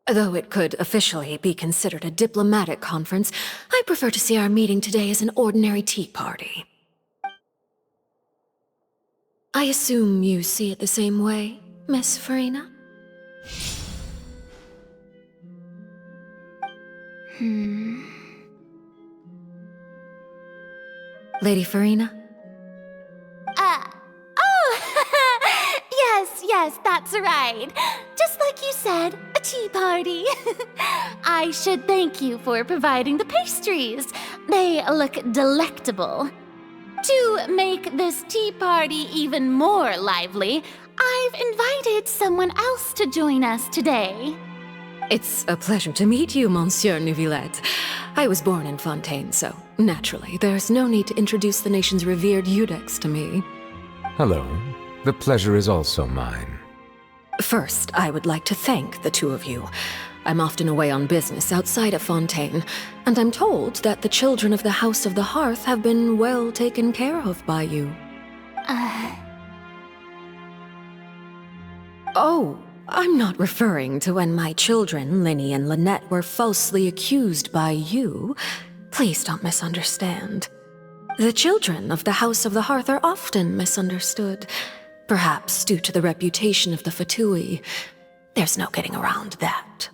Though it could officially be considered a diplomatic conference, I prefer to see our meeting today as an ordinary tea party. I assume you see it the same way, Miss Farina? Lady Farina? Yes, that's right. Just like you said, a tea party. I should thank you for providing the pastries. They look delectable. To make this tea party even more lively, I've invited someone else to join us today. It's a pleasure to meet you, Monsieur Neuvillette. I was born in Fontaine, so naturally, there's no need to introduce the nation's revered Eudex to me. Hello. The pleasure is also mine. First, I would like to thank the two of you. I'm often away on business outside of Fontaine, and I'm told that the children of the House of the Hearth have been well taken care of by you. Oh, I'm not referring to when my children, Linny and Lynette, were falsely accused by you. Please don't misunderstand. The children of the House of the Hearth are often misunderstood, perhaps due to the reputation of the Fatui. There's no getting around that.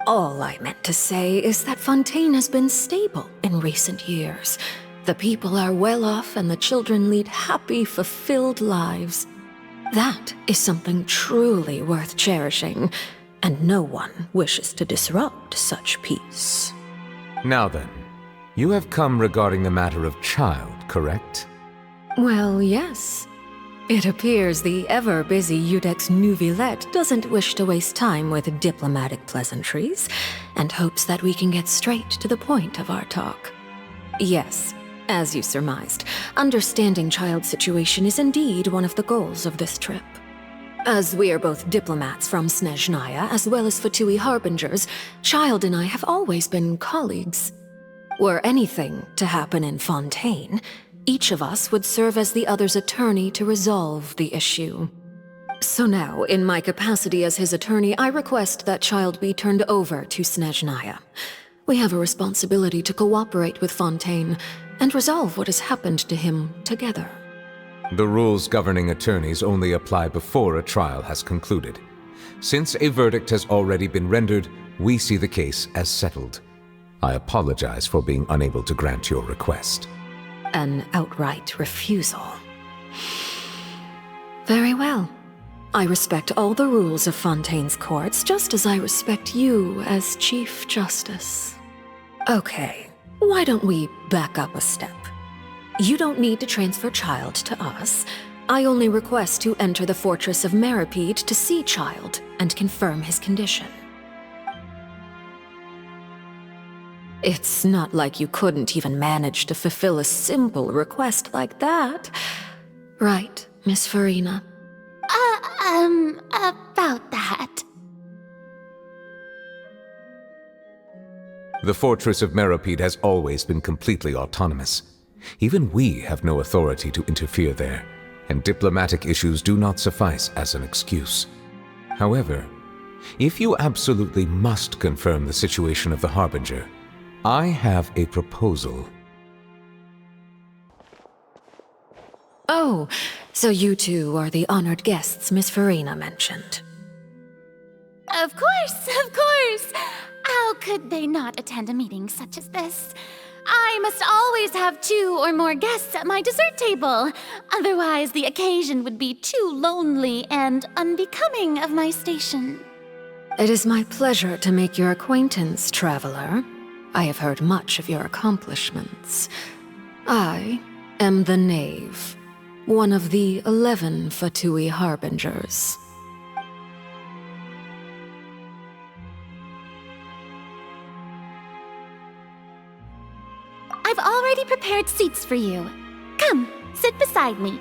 All I meant to say is that Fontaine has been stable in recent years. The people are well off and the children lead happy, fulfilled lives. That is something truly worth cherishing, and no one wishes to disrupt such peace. Now then, you have come regarding the matter of child, correct? Well, yes. It appears the ever-busy Eudex Neuvillette doesn't wish to waste time with diplomatic pleasantries, and hopes that we can get straight to the point of our talk. Yes, as you surmised, understanding child's situation is indeed one of the goals of this trip. As we are both diplomats from Snezhnaya as well as Fatui harbingers, Child and I have always been colleagues. Were anything to happen in Fontaine, each of us would serve as the other's attorney to resolve the issue. So now, in my capacity as his attorney, I request that Child be turned over to Snezhnaya. We have a responsibility to cooperate with Fontaine and resolve what has happened to him together. The rules governing attorneys only apply before a trial has concluded. Since a verdict has already been rendered, we see the case as settled. I apologize for being unable to grant your request. An outright refusal. Very well. I respect all the rules of Fontaine's courts, just as I respect you as Chief Justice. Okay, why don't we back up a step? You don't need to transfer Child to us. I only request to enter the fortress of Meripede to see Child and confirm his condition. It's not like you couldn't even manage to fulfill a simple request like that. Right, Miss Farina? About that. The fortress of Meripede has always been completely autonomous. Even we have no authority to interfere there, and diplomatic issues do not suffice as an excuse. However, if you absolutely must confirm the situation of the Harbinger, I have a proposal. Oh, so you two are the honored guests Miss Farina mentioned. Of course! How could they not attend a meeting such as this? I must always have 2 or more guests at my dessert table. Otherwise, the occasion would be too lonely and unbecoming of my station. It is my pleasure to make your acquaintance, traveler. I have heard much of your accomplishments. I am the Knave, one of the 11 Fatui harbingers. I've already prepared seats for you. Come, sit beside me.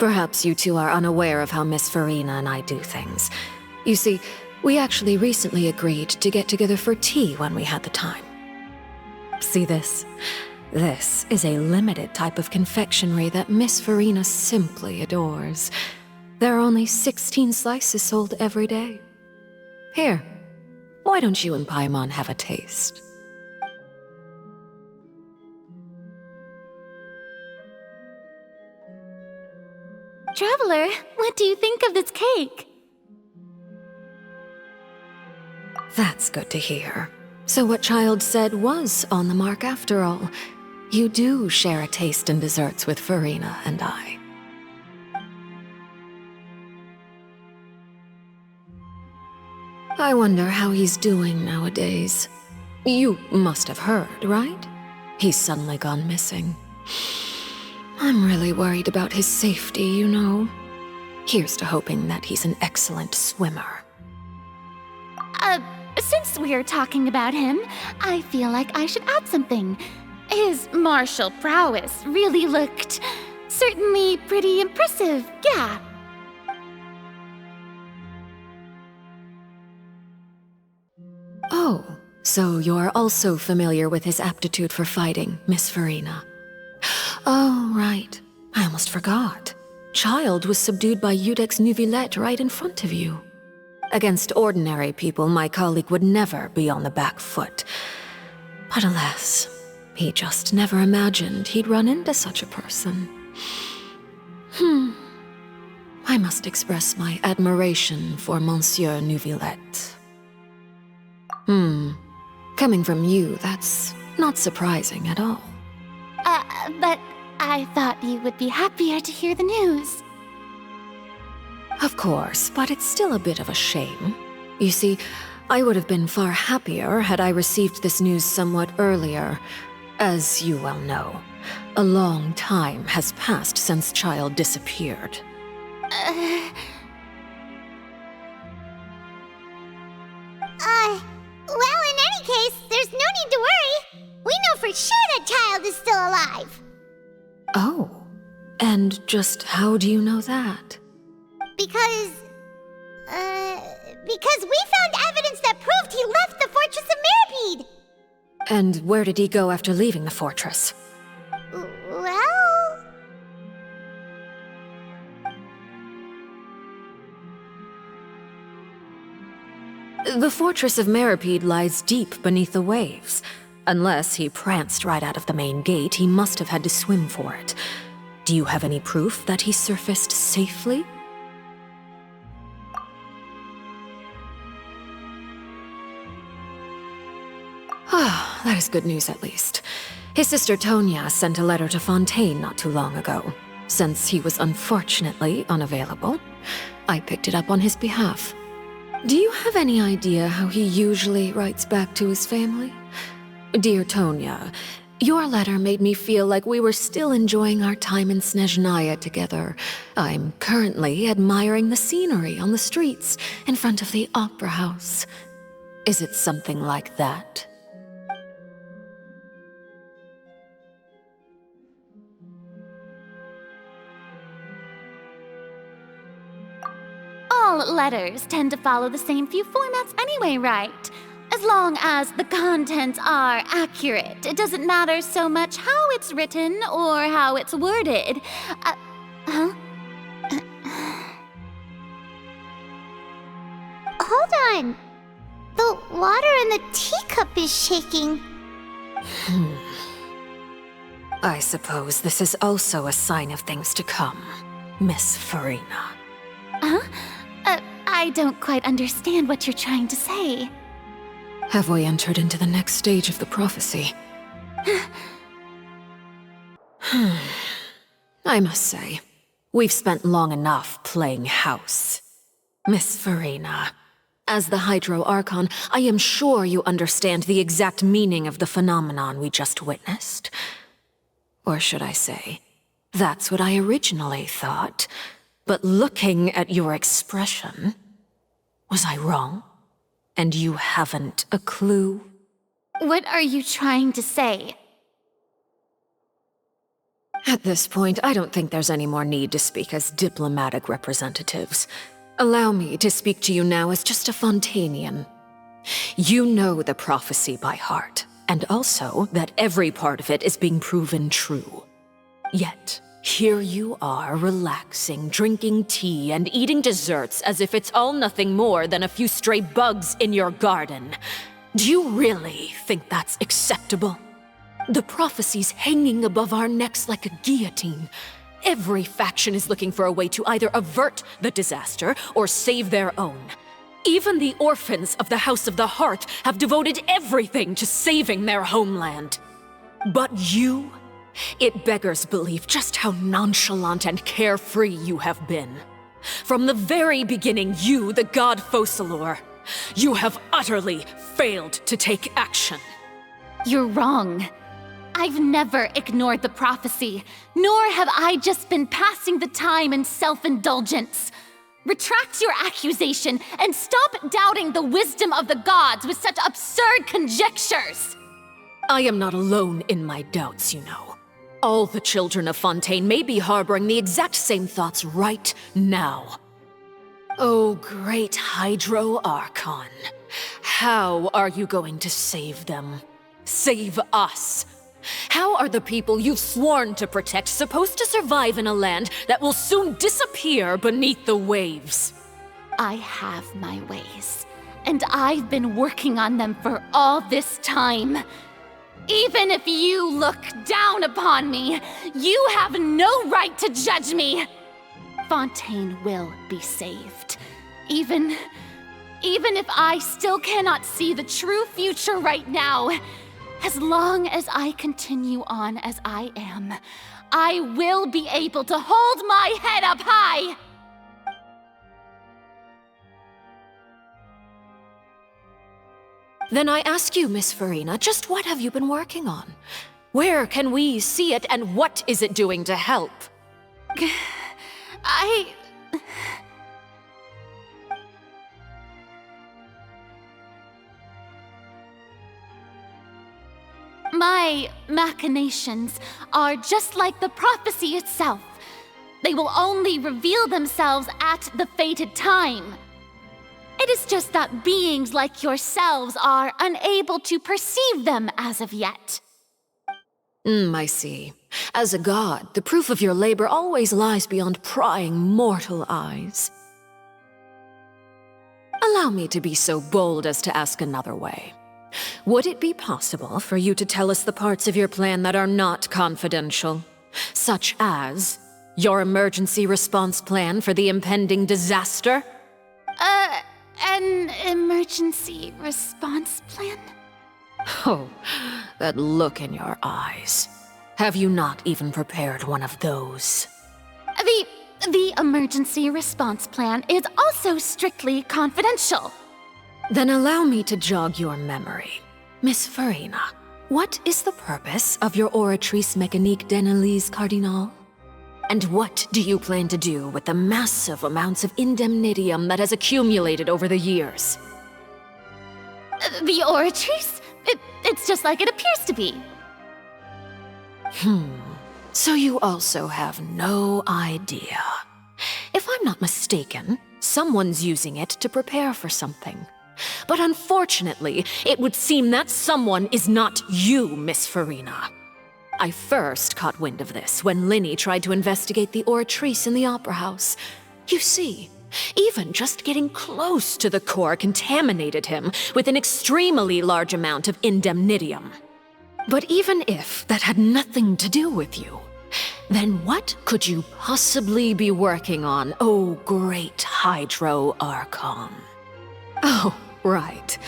Perhaps you two are unaware of how Miss Farina and I do things. You see, we actually recently agreed to get together for tea when we had the time. See this? This is a limited type of confectionery that Miss Farina simply adores. There are only 16 slices sold every day. Here, why don't you and Paimon have a taste? Traveler, what do you think of this cake? That's good to hear. So what Child said was on the mark after all. You do share a taste in desserts with Farina and I. I wonder how he's doing nowadays. You must have heard, right? He's suddenly gone missing. I'm really worried about his safety, you know. Here's to hoping that he's an excellent swimmer. Since we're talking about him, I feel like I should add something. His martial prowess really looked certainly pretty impressive, yeah. Oh, so you're also familiar with his aptitude for fighting, Miss Farina. Oh, right. I almost forgot. Child was subdued by Iudex Neuvillette right in front of you. Against ordinary people, my colleague would never be on the back foot. But alas, he just never imagined he'd run into such a person. I must express my admiration for Monsieur Neuvillette. Coming from you, that's not surprising at all. But I thought you would be happier to hear the news. Of course, but it's still a bit of a shame. You see, I would have been far happier had I received this news somewhat earlier. As you well know, a long time has passed since Child disappeared. Well, in any case, there's no need to worry. We know for sure that Child is still alive. Oh, and just how do you know that? Because we found evidence that proved he left the Fortress of Mirapede. And where did he go after leaving the fortress? Well... The Fortress of Mirapede lies deep beneath the waves. Unless he pranced right out of the main gate, he must have had to swim for it. Do you have any proof that he surfaced safely? Ah, that is good news at least. His sister Tonya sent a letter to Fontaine not too long ago. Since he was unfortunately unavailable, I picked it up on his behalf. Do you have any idea how he usually writes back to his family? Dear Tonya, your letter made me feel like we were still enjoying our time in Snezhnaya together. I'm currently admiring the scenery on the streets in front of the opera house. Is it something like that? All letters tend to follow the same few formats anyway, right? As long as the contents are accurate, it doesn't matter so much how it's written or how it's worded. Hold on. The water in the teacup is shaking. I suppose this is also a sign of things to come, Miss Farina. I don't quite understand what you're trying to say. Have we entered into the next stage of the prophecy? I must say, we've spent long enough playing house. Miss Farina, as the Hydro Archon, I am sure you understand the exact meaning of the phenomenon we just witnessed. Or should I say, that's what I originally thought. But looking at your expression, was I wrong? And you haven't a clue? What are you trying to say? At this point, I don't think there's any more need to speak as diplomatic representatives. Allow me to speak to you now as just a Fontanian. You know the prophecy by heart, and also that every part of it is being proven true. Yet, Here you are, relaxing, drinking tea, and eating desserts as if it's all nothing more than a few stray bugs in your garden. Do you really think that's acceptable? The prophecy's hanging above our necks like a guillotine. Every faction is looking for a way to either avert the disaster or save their own. Even the orphans of the House of the Hearth have devoted everything to saving their homeland. But you? It beggars belief just how nonchalant and carefree you have been. From the very beginning, you, the god Focalor, you have utterly failed to take action. You're wrong. I've never ignored the prophecy, nor have I just been passing the time in self-indulgence. Retract your accusation and stop doubting the wisdom of the gods with such absurd conjectures. I am not alone in my doubts, you know. All the children of Fontaine may be harboring the exact same thoughts right now. Oh, great Hydro Archon. How are you going to save them? Save us? How are the people you've sworn to protect supposed to survive in a land that will soon disappear beneath the waves? I have my ways, and I've been working on them for all this time. Even if you look down upon me, you have no right to judge me. Fontaine will be saved. Even if I still cannot see the true future right now, as long as I continue on as I am, I will be able to hold my head up high. Then I ask you, Miss Farina, just what have you been working on? Where can we see it, and what is it doing to help? My machinations are just like the prophecy itself. They will only reveal themselves at the fated time. It is just that beings like yourselves are unable to perceive them as of yet. I see. As a god, the proof of your labor always lies beyond prying mortal eyes. Allow me to be so bold as to ask another way. Would it be possible for you to tell us the parts of your plan that are not confidential? Such as your emergency response plan for the impending disaster? An emergency response plan? Oh, that look in your eyes. Have you not even prepared one of those? The emergency response plan is also strictly confidential. Then allow me to jog your memory. Miss Farina, what is the purpose of your Oratrice Mécanique d'Analyse Cardinal? And what do you plan to do with the massive amounts of indemnitium that has accumulated over the years? The Oratrice? It's just like it appears to be. So you also have no idea. If I'm not mistaken, someone's using it to prepare for something. But unfortunately, it would seem that someone is not you, Miss Farina. I first caught wind of this when Linny tried to investigate the Oratrice in the Opera House. You see, even just getting close to the core contaminated him with an extremely large amount of indemnitium. But even if that had nothing to do with you, then what could you possibly be working on, oh great Hydro Archon? Oh, right.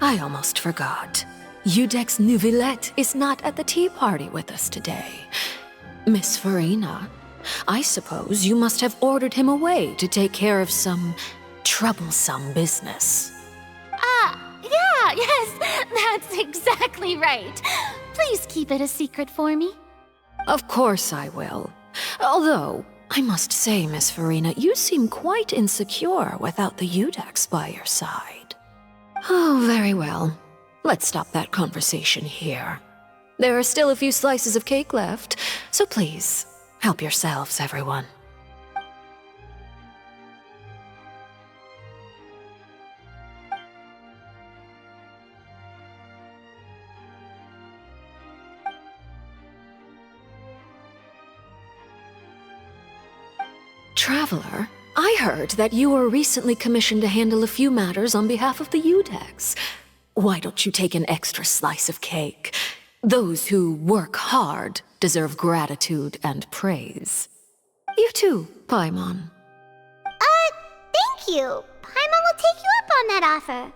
I almost forgot. Udex Nouvillette is not at the tea party with us today. Miss Farina, I suppose you must have ordered him away to take care of some troublesome business. Yes, that's exactly right. Please keep it a secret for me. Of course I will. Although, I must say, Miss Farina, you seem quite insecure without the Udex by your side. Oh, very well. Let's stop that conversation here. There are still a few slices of cake left, so please, help yourselves, everyone. Traveler, I heard that you were recently commissioned to handle a few matters on behalf of the Udex. Why don't you take an extra slice of cake? Those who work hard deserve gratitude and praise. You too, Paimon. Thank you. Paimon will take you up on that offer.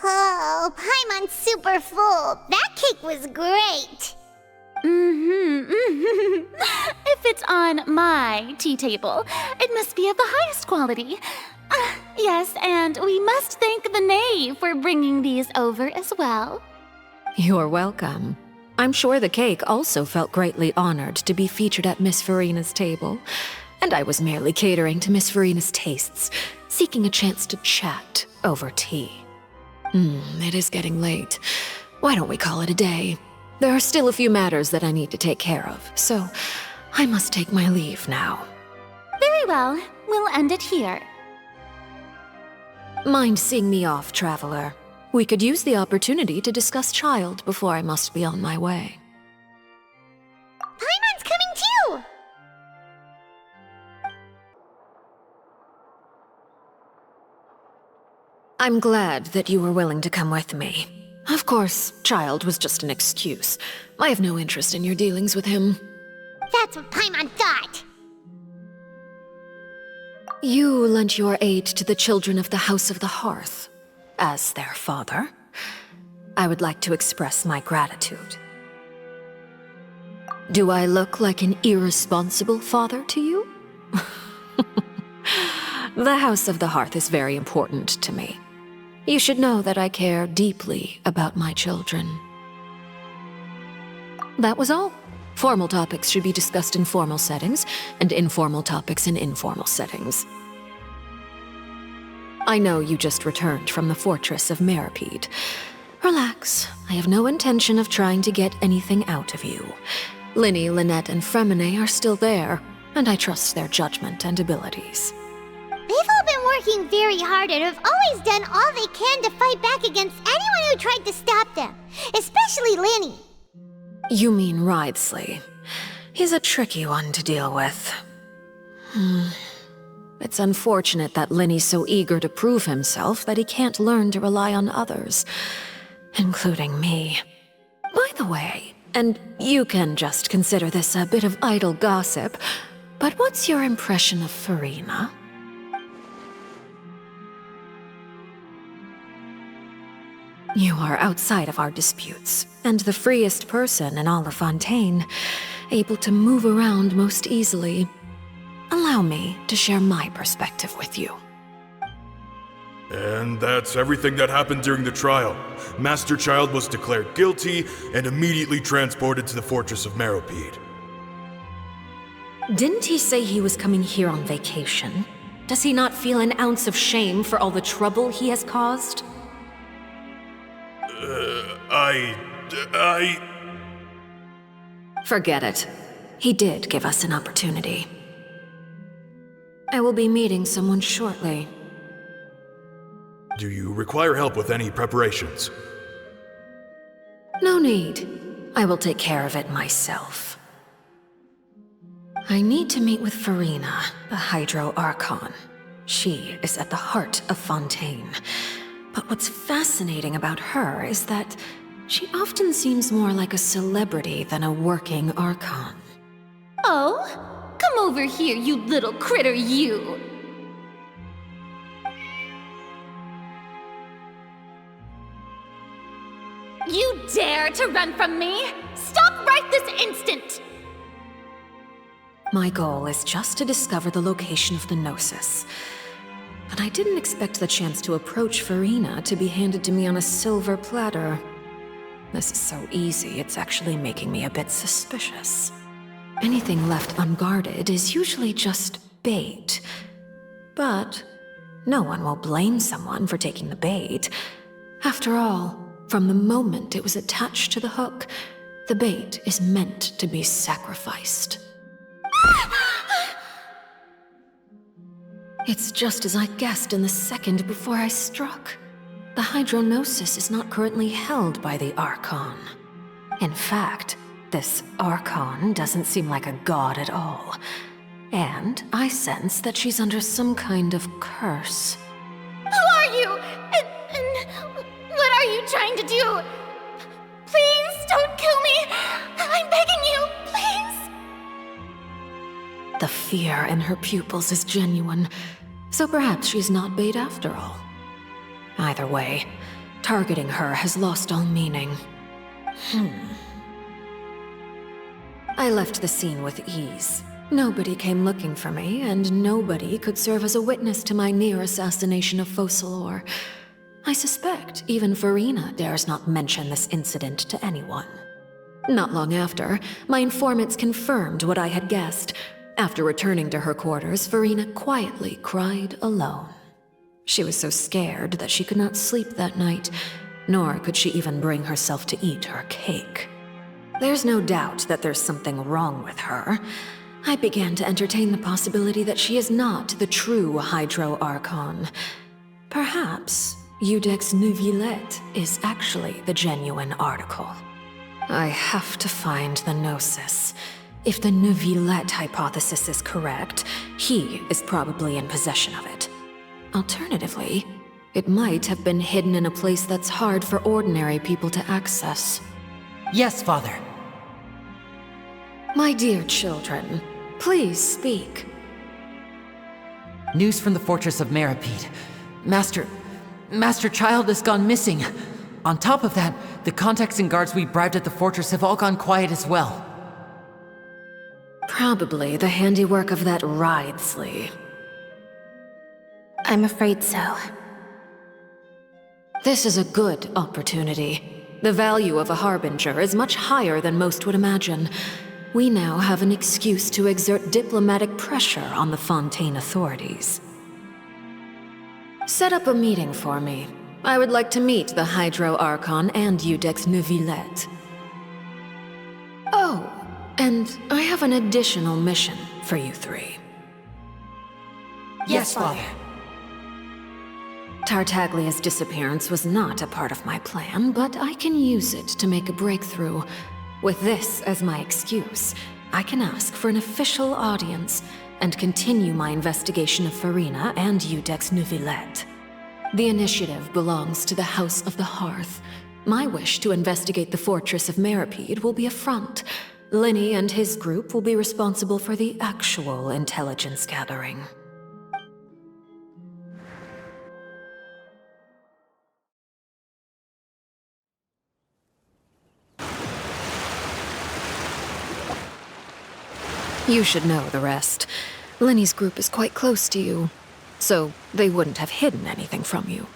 Oh, Paimon's super full. That cake was great. If it's on my tea table, it must be of the highest quality. Yes, and we must thank the Knave for bringing these over as well. You're welcome. I'm sure the cake also felt greatly honored to be featured at Miss Farina's table, and I was merely catering to Miss Farina's tastes, seeking a chance to chat over tea. It is getting late. Why don't we call it a day? There are still a few matters that I need to take care of, so I must take my leave now. Very well, we'll end it here. Mind seeing me off, Traveler? We could use the opportunity to discuss Child before I must be on my way. Paimon's coming too! I'm glad that you were willing to come with me. Of course, Child was just an excuse. I have no interest in your dealings with him. That's what Paimon thought. You lent your aid to the children of the House of the Hearth. As their father, I would like to express my gratitude. Do I look like an irresponsible father to you? The House of the Hearth is very important to me. You should know that I care deeply about my children. That was all. Formal topics should be discussed in formal settings, and informal topics in informal settings. I know you just returned from the fortress of Meripede. Relax. I have no intention of trying to get anything out of you. Linny, Lynette, and Fremine are still there, and I trust their judgment and abilities. They've all been working very hard and have always done all they can to fight back against anyone who tried to stop them, especially Linny. You mean Wriothesley. He's a tricky one to deal with. It's unfortunate that Linny's so eager to prove himself that he can't learn to rely on others, including me. By the way, and you can just consider this a bit of idle gossip, but what's your impression of Farina? You are outside of our disputes, and the freest person in all of Fontaine, able to move around most easily. Allow me to share my perspective with you. And that's everything that happened during the trial. Master Child was declared guilty and immediately transported to the Fortress of Meripede. Didn't he say he was coming here on vacation? Does he not feel an ounce of shame for all the trouble he has caused? Forget it. He did give us an opportunity. I will be meeting someone shortly. Do you require help with any preparations? No need. I will take care of it myself. I need to meet with Farina, the Hydro Archon. She is at the heart of Fontaine. But what's fascinating about her is that she often seems more like a celebrity than a working Archon. Oh, come over here, you little critter, you! You dare to run from me? Stop right this instant! My goal is just to discover the location of the Gnosis. But I didn't expect the chance to approach Farina to be handed to me on a silver platter. This is so easy, it's actually making me a bit suspicious. Anything left unguarded is usually just bait. But no one will blame someone for taking the bait. After all, from the moment it was attached to the hook, the bait is meant to be sacrificed. It's just as I guessed in the second before I struck. the Hydronosis is not currently held by the Archon. In fact, this Archon doesn't seem like a god at all. And I sense that she's under some kind of curse. Who are you? And what are you trying to do? Please don't kill me. I'm begging you, please. The fear in her pupils is genuine, so perhaps she's not bait after all. Either way, targeting her has lost all meaning. I left the scene with ease. Nobody came looking for me, and nobody could serve as a witness to my near assassination of Focalor. I suspect even Farina dares not mention this incident to anyone. Not long after, my informants confirmed what I had guessed. After returning to her quarters, Farina quietly cried alone. She was so scared that she could not sleep that night, nor could she even bring herself to eat her cake. There's no doubt that there's something wrong with her. I began to entertain the possibility that she is not the true Hydro Archon. Perhaps Iudex Neuvillette is actually the genuine article. I have to find the Gnosis. If the Neuvillette hypothesis is correct, he is probably in possession of it. Alternatively, it might have been hidden in a place that's hard for ordinary people to access. Yes, Father. My dear children, please speak. News from the fortress of Meripede. Master Child has gone missing. On top of that, the contacts and guards we bribed at the fortress have all gone quiet as well. Probably the handiwork of that Wriothesley. I'm afraid so. This is a good opportunity. The value of a Harbinger is much higher than most would imagine. We now have an excuse to exert diplomatic pressure on the Fontaine authorities. Set up a meeting for me. I would like to meet the Hydro Archon and Iudex Neuvillette. Oh, and I have an additional mission for you three. Yes, Father. Tartaglia's disappearance was not a part of my plan, but I can use it to make a breakthrough. With this as my excuse, I can ask for an official audience and continue my investigation of Farina and Iudex Neuvillette. The initiative belongs to the House of the Hearth. My wish to investigate the fortress of Meripede will be a front. Linny and his group will be responsible for the actual intelligence gathering. You should know the rest. Linny's group is quite close to you, so they wouldn't have hidden anything from you.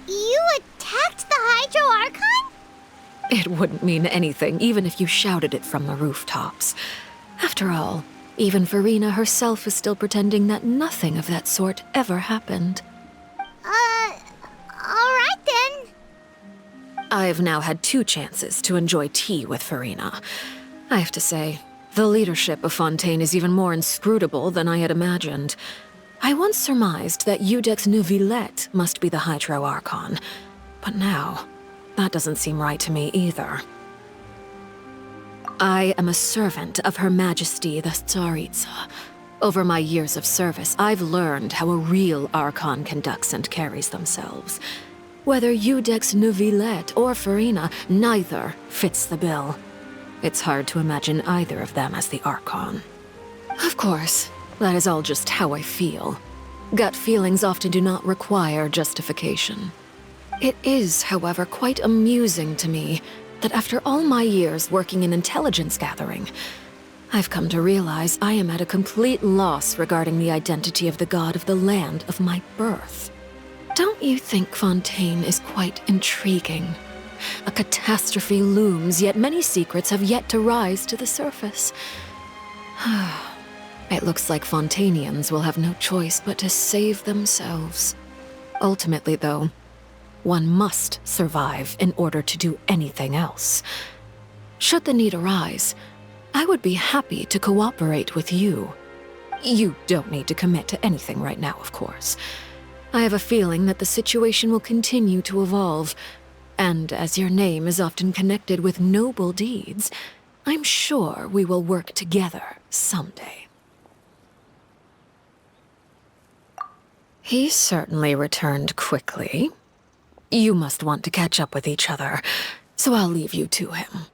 You attacked the Hydro Archon? It wouldn't mean anything, even if you shouted it from the rooftops. After all, even Farina herself is still pretending that nothing of that sort ever happened. Alright then. I've now had 2 chances to enjoy tea with Farina. I have to say, the leadership of Fontaine is even more inscrutable than I had imagined. I once surmised that Iudex Neuvillette must be the Hydro Archon, but now, that doesn't seem right to me either. I am a servant of Her Majesty the Tsaritsa. Over my years of service, I've learned how a real Archon conducts and carries themselves. Whether Iudex Neuvillette or Farina, neither fits the bill. It's hard to imagine either of them as the Archon. Of course, that is all just how I feel. Gut feelings often do not require justification. It is, however, quite amusing to me that after all my years working in intelligence gathering, I've come to realize I am at a complete loss regarding the identity of the god of the land of my birth. Don't you think Fontaine is quite intriguing? A catastrophe looms, yet many secrets have yet to rise to the surface. It looks like Fontainians will have no choice but to save themselves. Ultimately, though, one must survive in order to do anything else. Should the need arise, I would be happy to cooperate with you. You don't need to commit to anything right now, of course. I have a feeling that the situation will continue to evolve, and as your name is often connected with noble deeds, I'm sure we will work together someday. He certainly returned quickly. You must want to catch up with each other, so I'll leave you to him.